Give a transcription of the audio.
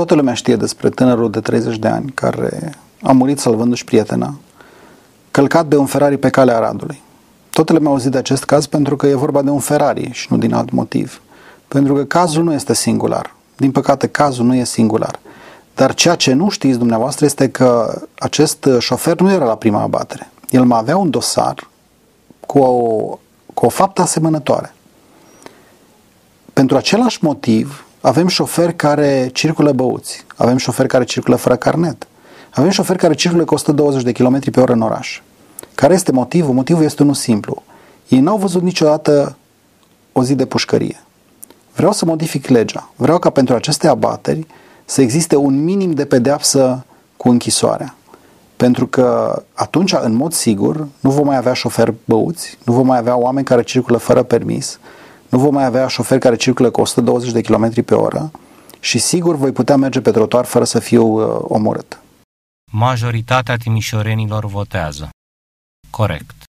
Toată lumea știe despre tânărul de 30 de ani care a murit salvându-și prietena, călcat de un Ferrari pe calea Aradului. Toată lumea a auzit de acest caz pentru că e vorba de un Ferrari și nu din alt motiv. Pentru că cazul nu este singular. Din păcate, cazul nu e singular. Dar ceea ce nu știți dumneavoastră este că acest șofer nu era la prima abatere. El mai avea un dosar cu o faptă asemănătoare. Pentru același motiv, avem șoferi care circulă băuți, avem șoferi care circulă fără carnet, avem șoferi care circulă cu 120 de km pe oră în oraș. Care este motivul? Motivul este unul simplu. Ei n-au văzut niciodată o zi de pușcărie. Vreau să modific legea. Vreau ca pentru aceste abateri să existe un minim de pedeapsă cu închisoarea. Pentru că atunci, în mod sigur, nu vom mai avea șoferi băuți, nu vom mai avea oameni care circulă fără permis, nu vom mai avea șoferi care circulă cu 120 de km pe oră și sigur voi putea merge pe trotuar fără să fiu omorât. Majoritatea timișorenilor votează. Corect.